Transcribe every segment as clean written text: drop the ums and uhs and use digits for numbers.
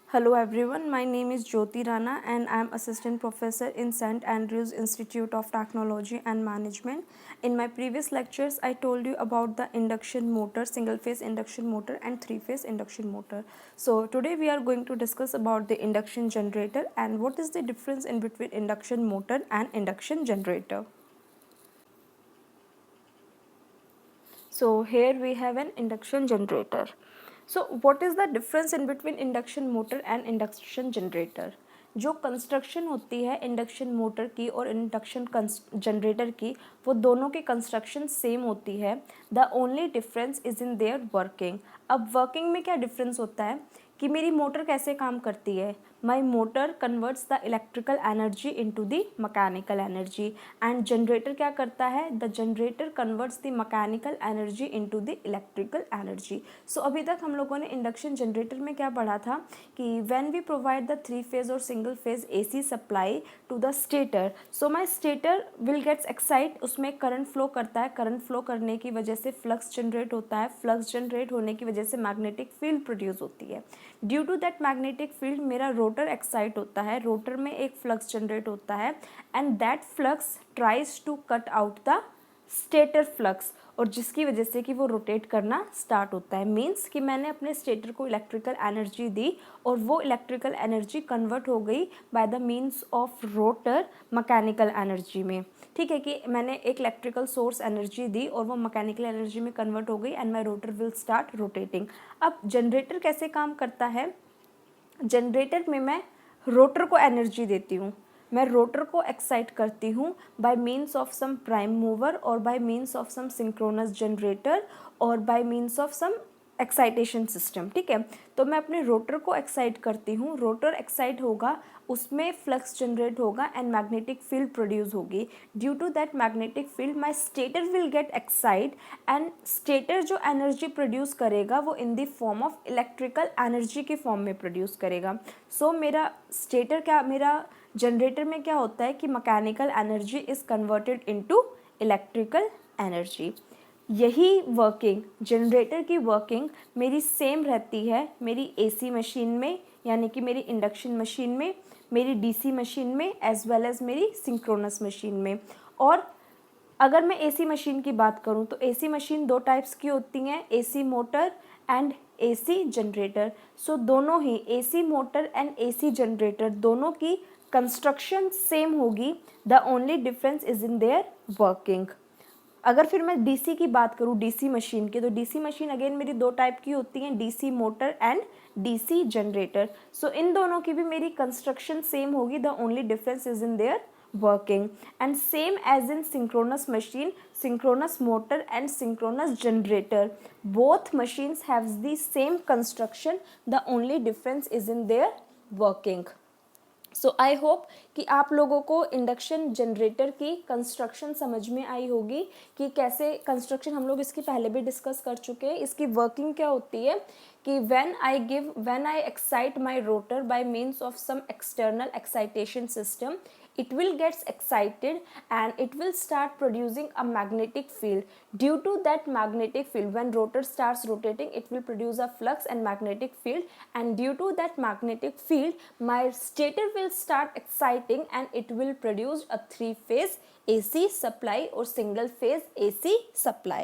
Hello everyone, my name is Jyoti Rana and I am Assistant Professor in St. Andrews Institute of Technology and Management. In my previous lectures, I told you about the induction motor, single phase induction motor and three phase induction motor. So today we are going to discuss about the induction generator and what is the difference in between induction motor and induction generator. So here we have an induction generator. So what is the difference in between induction motor and induction generator? जो construction होती है induction motor की और induction generator की, वो दोनों की construction same होती है. The only difference is in their working. अब वर्किंग में क्या डिफरेंस होता है कि मेरी मोटर कैसे काम करती है. My motor converts the electrical energy into the mechanical energy and generator क्या करता है. The generator converts the mechanical energy into the electrical energy. So अभी तक हम लोगों ने इंडक्शन जनरेटर में क्या पढ़ा था कि when we provide the three phase और single phase AC supply to the stator, so my stator will gets excite. उसमें करंट फ्लो करता है. करंट फ्लो करने की वजह से फ्लक्स जनरेट होता है. फ्लक्स जनरेट होने की वजह से मैग्नेटिक फील्ड प्रोड्यूस होती है. Due to that magnetic field मेरा रोटर एक्साइट होता है. रोटर में एक फ्लक्स जनरेट होता है and that flux tries to cut out the stator flux, और जिसकी वजह से कि वो रोटेट करना स्टार्ट होता है. मीन्स कि मैंने अपने स्टेटर को इलेक्ट्रिकल एनर्जी दी और वो इलेक्ट्रिकल एनर्जी कन्वर्ट हो गई by the means of rotor mechanical energy में. ठीक है कि मैंने एक इलेक्ट्रिकल सोर्स एनर्जी दी और वो मैकेनिकल एनर्जी में कन्वर्ट हो गई and my rotor will start rotating. अब जनरेटर कैसे काम करता है. जनरेटर में मैं रोटर को एनर्जी देती हूँ. मैं रोटर को एक्साइट करती हूँ by means of some prime mover और by means of some synchronous generator और by means of some excitation system. ठीक है, तो मैं अपने रोटर को एक्साइट करती हूँ. रोटर एक्साइट होगा, उसमें फ्लक्स जनरेट होगा एंड मैग्नेटिक फील्ड प्रोड्यूस होगी. Due to that magnetic field my stator will get excite and stator जो एनर्जी प्रोड्यूस करेगा वो in the form of electrical energy के फॉर्म में प्रोड्यूस करेगा. सो मेरा स्टेटर क्या, मेरा जनरेटर में क्या होता है कि mechanical energy is converted into electrical energy. यही वर्किंग, जनरेटर की वर्किंग मेरी सेम रहती है मेरी एसी मशीन में, यानी कि मेरी इंडक्शन मशीन में, मेरी डीसी मशीन में, एज वेल एज मेरी सिंक्रोनस मशीन में. और अगर मैं एसी मशीन की बात करूं तो एसी मशीन दो टाइप्स की होती हैं, AC motor and AC generator. So दोनों ही AC motor and AC generator दोनों की कंस्ट्रक्शन सेम होगी. The only difference is in their working. अगर फिर मैं डीसी की बात करूँ, डीसी मशीन की, तो डीसी मशीन अगेन मेरी दो टाइप की होती हैं, DC motor and DC generator. So इन दोनों की भी मेरी कंस्ट्रक्शन सेम होगी. The only difference is in their working. And same as in synchronous machine, synchronous motor and synchronous generator, both machines have the same construction. The only difference is in their working. So I hope कि आप लोगों को induction generator की construction समझ में आई होगी कि कैसे कंस्ट्रक्शन, हम लोग इसकी पहले भी डिस्कस कर चुके हैं. इसकी वर्किंग क्या होती है कि when I excite my rotor by means of some external excitation system, it will gets excited and it will start producing a magnetic field. Due to that magnetic field, when rotor starts rotating, it will produce a flux and magnetic field, and due to that magnetic field my stator will start exciting and it will produce a three phase AC supply or single phase AC supply.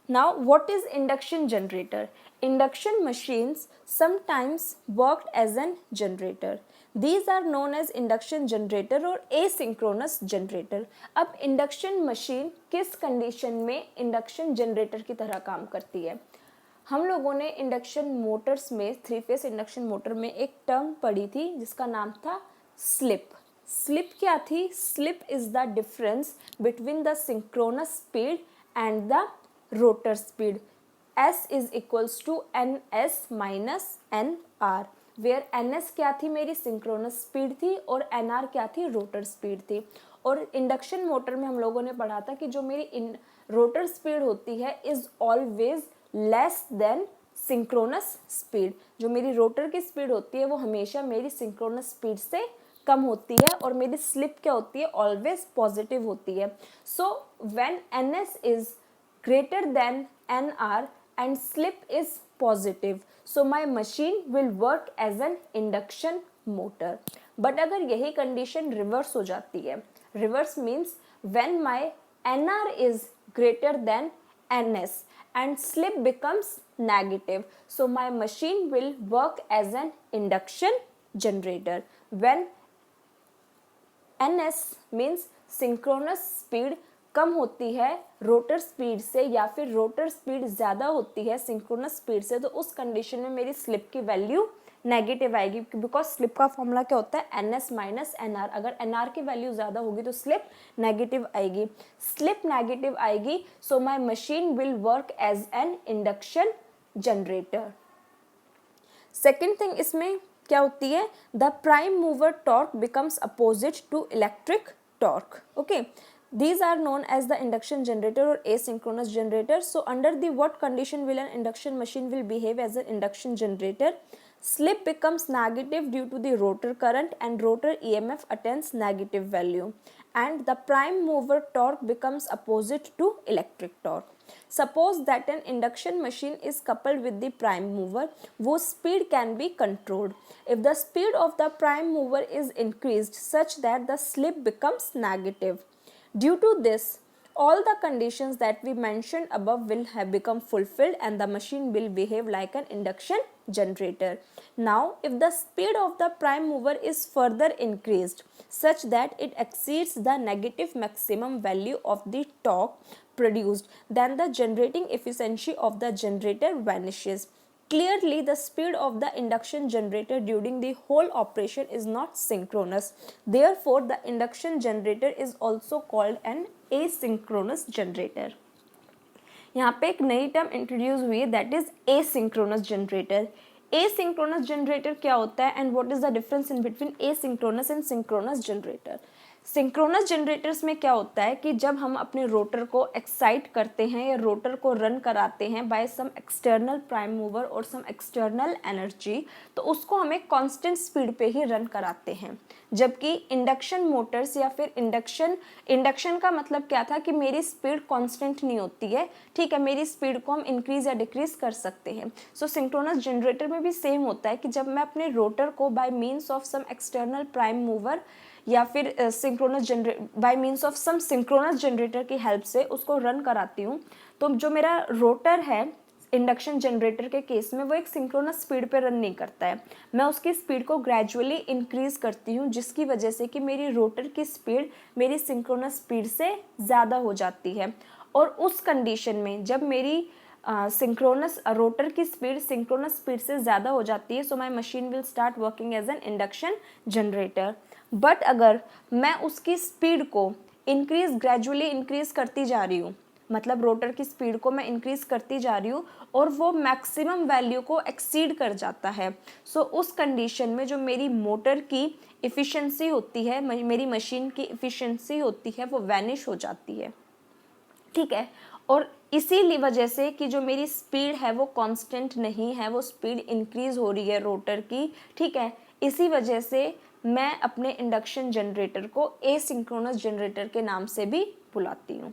Now what is induction generator? Induction machines sometimes worked as an generator. These are known as induction generator और asynchronous generator. अब induction machine किस condition में induction generator की तरह काम करती है. हम लोगों ने इंडक्शन मोटर्स में, थ्री फेस इंडक्शन मोटर में एक टर्म पढ़ी थी जिसका नाम था स्लिप. स्लिप क्या थी? Slip is the difference between the synchronous speed and the rotor speed. S is equals to NS minus NR, where NS क्या थी? मेरी सिंक्रोनस स्पीड थी और NR क्या थी? रोटर स्पीड थी. और इंडक्शन मोटर में हम लोगों ने पढ़ा था कि जो मेरी रोटर स्पीड होती है is always less than synchronous speed. जो मेरी रोटर की स्पीड होती है वो हमेशा मेरी सिंक्रोनस स्पीड से कम होती है और मेरी स्लिप क्या होती है? ऑलवेज पॉजिटिव होती है. So when NS is greater than NR and slip is positive, so my machine will work as an induction motor. But अगर यही कंडीशन रिवर्स हो जाती है, reverse means when my NR is greater than NS and slip becomes negative, so my machine will work as an induction generator. When NS means synchronous speed कम होती है rotor speed से या फिर rotor speed ज़्यादा होती है synchronous speed से, तो उस कंडीशन में मेरी स्लिप की वैल्यू नेगेटिव आएगी, बिकॉज स्लिप का फॉर्मूला क्या होता है NS माइनस NR. अगर NR की वैल्यू ज़्यादा होगी तो स्लिप नेगेटिव आएगी. स्लिप नेगेटिव आएगी, so my machine will work as an induction generator. Second thing इसमें क्या होती है, the prime mover torque becomes opposite to electric torque. Okay, these are known as the induction generator or asynchronous generator. So under the what condition will an induction machine will behave as an induction generator? Slip becomes negative due to the rotor current and rotor EMF attains negative value, and the prime mover torque becomes opposite to electric torque. Suppose that an induction machine is coupled with the prime mover whose speed can be controlled. If the speed of the prime mover is increased such that the slip becomes negative, due to this, all the conditions that we mentioned above will have become fulfilled and the machine will behave like an induction generator. Now, if the speed of the prime mover is further increased such that it exceeds the negative maximum value of the torque produced, then the generating efficiency of the generator vanishes. Clearly, the speed of the induction generator during the whole operation is not synchronous. Therefore, the induction generator is also called an asynchronous generator. यहाँ पे एक नई term introduce हुई है, that is asynchronous generator. Asynchronous generator क्या होता है and what is the difference in between asynchronous and synchronous generator? Synchronous generators में क्या होता है कि जब हम अपने रोटर को एक्साइट करते हैं या रोटर को रन कराते हैं by some external prime mover और सम एक्सटर्नल एनर्जी, तो उसको हमें कांस्टेंट स्पीड पे ही रन कराते हैं. जबकि इंडक्शन मोटर्स या फिर इंडक्शन का मतलब क्या था कि मेरी स्पीड कांस्टेंट नहीं होती है, ठीक है, मेरी स्पीड को हम इंक्रीज या डिक्रीज कर सकते हैं. सो सिंक्रोनस जनरेटर में भी सेम होता है कि जब मैं अपने रोटर को by means of some external prime mover या फिर by means of some synchronous generator की हेल्प से उसको रन कराती हूँ, तो जो मेरा रोटर है इंडक्शन जनरेटर के केस में वो एक सिंक्रोनस स्पीड पे रन नहीं करता है. मैं उसकी स्पीड को ग्रेजुअली इंक्रीज करती हूँ, जिसकी वजह से कि मेरी रोटर की स्पीड मेरी सिंक्रोनस स्पीड से ज़्यादा हो जाती है. और उस कंडीशन में जब मेरी सिंक्रोनस रोटर की स्पीड सिंक्रोनस स्पीड से ज़्यादा हो जाती है, so my machine will start working as an induction generator. But अगर मैं उसकी स्पीड को ग्रेजुअली इंक्रीज करती जा रही हूँ, मतलब रोटर की स्पीड को मैं इंक्रीज करती जा रही हूँ और वो मैक्सिमम वैल्यू को एक्सीड कर जाता है, सो उस कंडीशन में जो मेरी मोटर की इफ़िशेंसी होती है, मेरी मशीन की इफ़िशेंसी होती है, वो वैनिश हो जाती है. ठीक है, और इसी वजह से कि जो मेरी स्पीड है वो कांस्टेंट नहीं है, वो स्पीड इंक्रीज हो रही है रोटर की. ठीक है, इसी वजह से मैं अपने इंडक्शन जनरेटर को एसिंक्रोनस जनरेटर के नाम से भी बुलाती हूँ.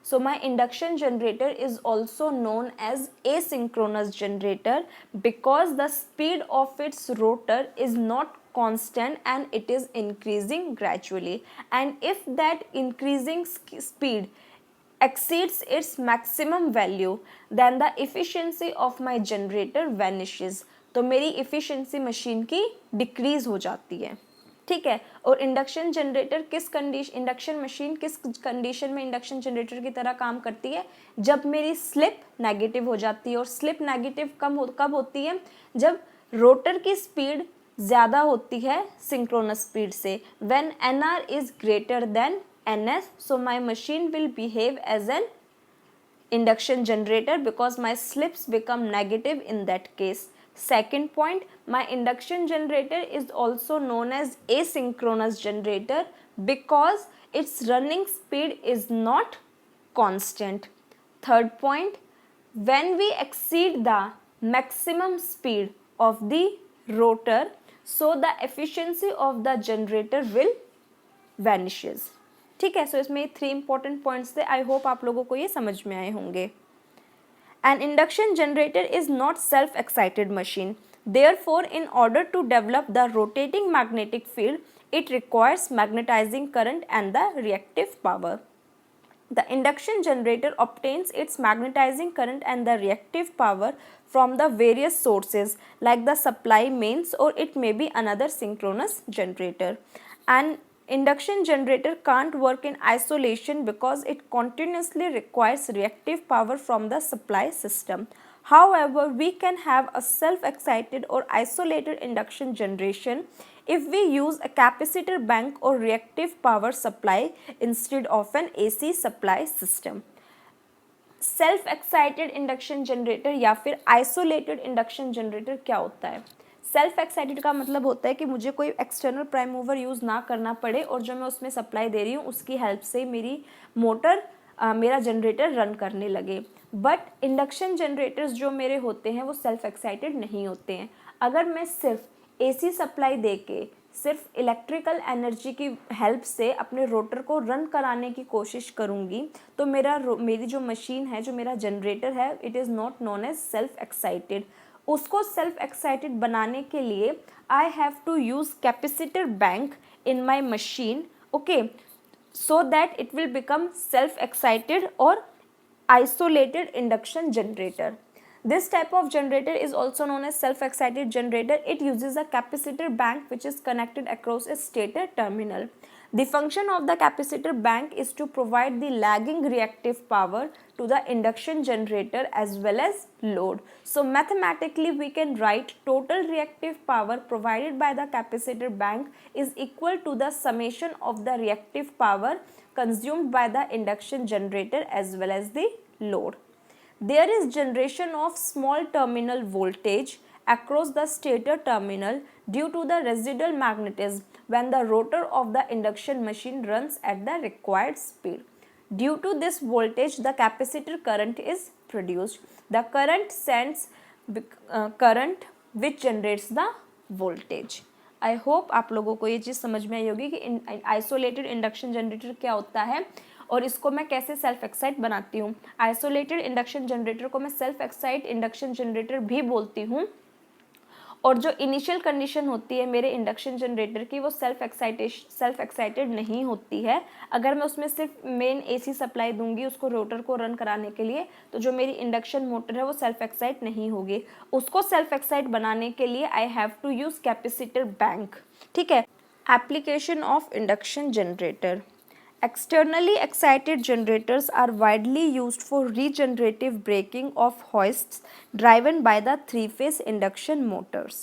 So my induction generator is also known as asynchronous generator because the speed of its rotor is not constant and it is increasing gradually, and if that increasing speed exceeds its maximum value, then the efficiency of my generator vanishes. तो मेरी efficiency machine की decrease हो जाती है. ठीक है, और induction generator induction machine किस कंडीशन में इंडक्शन जनरेटर की तरह काम करती है? जब मेरी स्लिप नेगेटिव हो जाती है. और स्लिप नेगेटिव कब होती है? जब रोटर की स्पीड ज़्यादा होती है सिंक्रोनस स्पीड से. When NR is greater than NS, so my machine will behave as an induction generator because my slips become negative in that case. Second point, my induction generator is also known as asynchronous generator because its running speed is not constant. Third point, when we exceed the maximum speed of the rotor, so the efficiency of the generator will vanishes. ठीक है, सो इसमें 3 important points थे. I hope आप लोगों को ये समझ में आए होंगे. An induction generator is not self-excited machine. Therefore, in order to develop the rotating magnetic field, it requires magnetizing current and the reactive power. The induction generator obtains its magnetizing current and the reactive power from the various sources like the supply mains, or it may be another synchronous generator. An induction generator can't work in isolation because it continuously requires reactive power from the supply system. However, we can have a self-excited or isolated induction generation if we use a capacitor bank or reactive power supply instead of an AC supply system. Self excited induction generator या फिर isolated induction generator क्या होता है? Self excited का मतलब होता है कि मुझे कोई एक्सटर्नल प्राइम मूवर यूज़ ना करना पड़े और जो मैं उसमें सप्लाई दे रही हूँ उसकी हेल्प से मेरी मोटर मेरा जनरेटर रन करने लगे. बट इंडक्शन जनरेटर्स जो मेरे होते हैं वो सेल्फ एक्साइटेड नहीं होते हैं. अगर मैं सिर्फ एसी सप्लाई दे के सिर्फ इलेक्ट्रिकल एनर्जी की हेल्प से अपने रोटर को रन कराने की कोशिश करूँगी तो मेरी जो मशीन है, जो मेरा जनरेटर है, it is not known as self excited. उसको सेल्फ एक्साइटेड बनाने के लिए I have to use capacitor bank in my machine, okay, so that it will become self-excited or isolated induction generator. This type of generator is also known as self-excited generator. It uses a capacitor bank which is connected across a stator terminal. The function of the capacitor bank is to provide the lagging reactive power to the induction generator as well as load. So mathematically we can write total reactive power provided by the capacitor bank is equal to the summation of the reactive power consumed by the induction generator as well as the load. There is generation of small terminal voltage across the stator terminal due to the residual magnetism when the rotor of the induction machine runs at the required speed. Due to this voltage, the capacitor current is produced. The current sends current which generates the voltage. I hope आप लोगों को ये चीज़ समझ में आई होगी कि isolated induction generator क्या होता है और इसको मैं कैसे सेल्फ एक्साइट बनाती हूँ. आइसोलेटेड इंडक्शन जनरेटर को मैं सेल्फ एक्साइट इंडक्शन जनरेटर भी बोलती हूँ और जो इनिशियल कंडीशन होती है मेरे इंडक्शन जनरेटर की वो सेल्फ एक्साइटेड नहीं होती है. अगर मैं उसमें सिर्फ मेन एसी सप्लाई दूंगी उसको रोटर को रन कराने के लिए तो जो मेरी इंडक्शन मोटर है वो सेल्फ एक्साइट नहीं होगी. उसको सेल्फ एक्साइट बनाने के लिए I have to use capacitor bank. ठीक है. Application of induction generator. Externally excited generators are widely used for regenerative braking of hoists driven by the three-phase induction motors.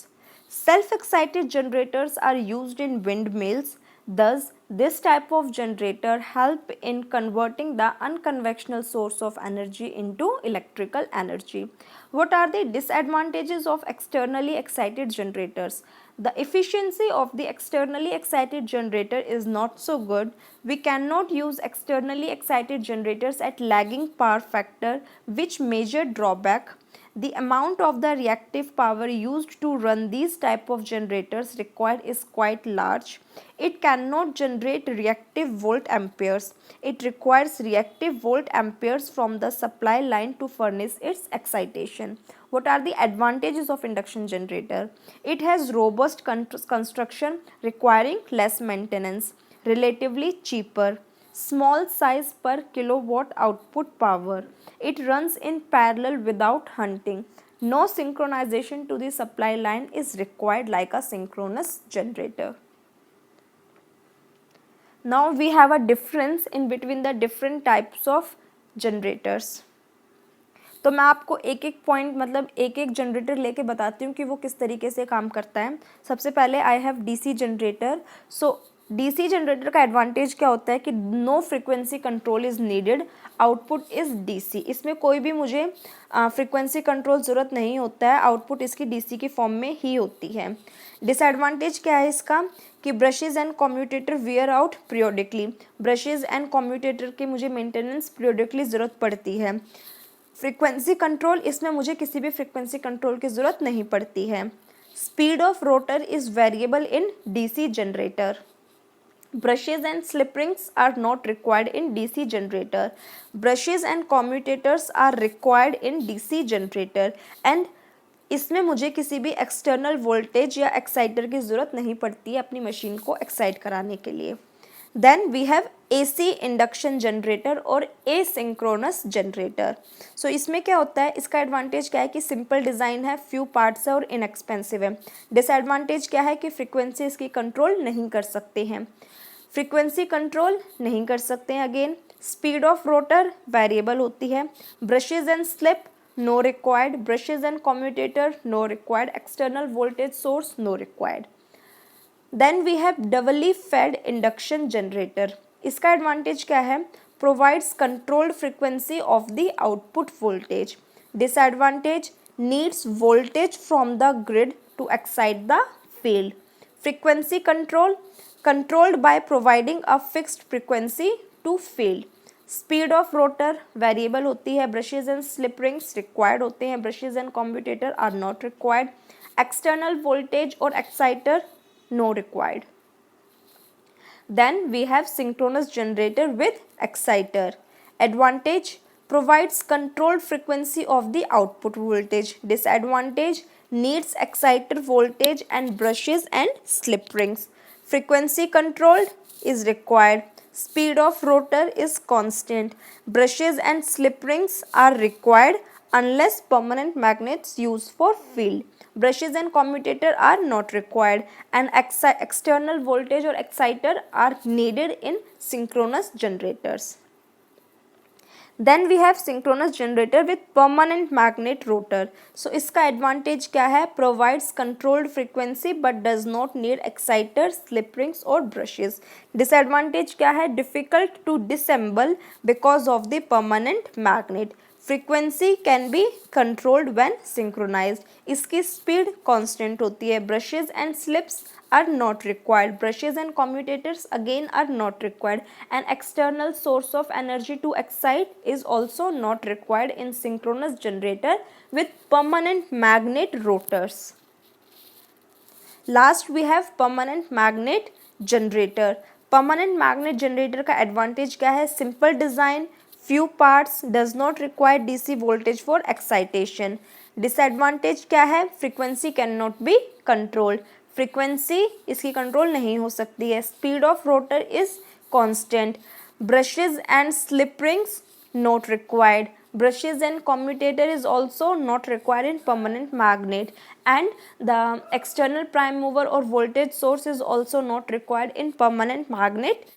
Self-excited generators are used in windmills. Thus, this type of generator help in converting the unconventional source of energy into electrical energy. What are the disadvantages of externally excited generators? The efficiency of the externally excited generator is not so good. We cannot use externally excited generators at lagging power factor, which major drawback. The amount of the reactive power used to run these type of generators required is quite large. It cannot generate reactive volt amperes. It requires reactive volt amperes from the supply line to furnish its excitation. What are the advantages of induction generator? It has robust construction requiring less maintenance, relatively cheaper, small size per kilowatt output power. It runs in parallel without hunting. No synchronization to the supply line is required like a synchronous generator. Now we have a difference in between the different types of generators. तो मैं आपको एक एक point मतलब एक एक generator लेके बताती हूँ कि वो किस तरीके से काम करता है. सबसे पहले I have DC generator. So DC generator का एडवांटेज क्या होता है कि no frequency control is needed, output is DC. इसमें कोई भी मुझे फ्रीक्वेंसी कंट्रोल ज़रूरत नहीं होता है, आउटपुट इसकी डीसी की फॉर्म में ही होती है. डिसएडवांटेज क्या है इसका कि brushes and commutator wear out periodically. Brushes and commutator की मुझे मेंटेनेंस पीरियोडिकली ज़रूरत पड़ती है. फ्रीक्वेंसी कंट्रोल, इसमें मुझे किसी भी फ्रीक्वेंसी कंट्रोल की ज़रूरत नहीं पड़ती है. Speed of rotor is variable in DC generator. Brushes and slip rings are not required in DC generator. Brushes and commutators are required in DC generator and इसमें मुझे किसी भी एक्सटर्नल वोल्टेज या एक्साइटर की ज़रूरत नहीं पड़ती है अपनी मशीन को एक्साइट कराने के लिए. Then we have AC induction generator और एसिंक्रोनस जनरेटर. सो इसमें क्या होता है, इसका एडवांटेज क्या है कि सिंपल डिज़ाइन है, फ्यू पार्ट्स है और इनएक्सपेंसिव है. डिसएडवांटेज क्या है कि फ्रीक्वेंसी इसकी कंट्रोल नहीं कर सकते हैं. फ्रीक्वेंसी कंट्रोल नहीं कर सकते हैं. Again speed of rotor variable होती है. Brushes and slip no required. Brushes and commutator no required. External voltage source no required. Then we have doubly fed induction generator. इसका एडवांटेज क्या है, provides controlled frequency of the output voltage. Disadvantage needs voltage from the grid to excite the field. Frequency control controlled by providing a fixed frequency to field. Speed of rotor variable होती है. Brushes and slip rings required होते हैं. Brushes and commutator are not required. External voltage और exciter no required. Then we have synchronous generator with exciter. Advantage provides controlled frequency of the output voltage. Disadvantage needs exciter voltage and brushes and slip rings. Frequency controlled is required. Speed of rotor is constant. Brushes and slip rings are required unless permanent magnets used for field. Brushes and commutator are not required and external voltage or exciter are needed in synchronous generators. Then we have synchronous generator with permanent magnet rotor. So इसका advantage क्या है, provides controlled frequency but does not need exciter, slip rings और brushes. Disadvantage क्या है, difficult to disassemble because of the permanent magnet. Frequency can be controlled when synchronised. इसकी speed constant होती है. Brushes and slips are not required. Brushes and commutators again are not required. An external source of energy to excite is also not required in synchronous generator with permanent magnet rotors. Last we have permanent magnet generator. Permanent magnet generator का advantage क्या है, simple design, few parts, does not require DC voltage for excitation. Disadvantage क्या है, frequency cannot be controlled. Frequency इसकी control नहीं हो सकती है. Speed of rotor is constant. Brushes and slip rings not required. Brushes and commutator is also not required in permanent magnet and the external prime mover or voltage source is also not required in permanent magnet.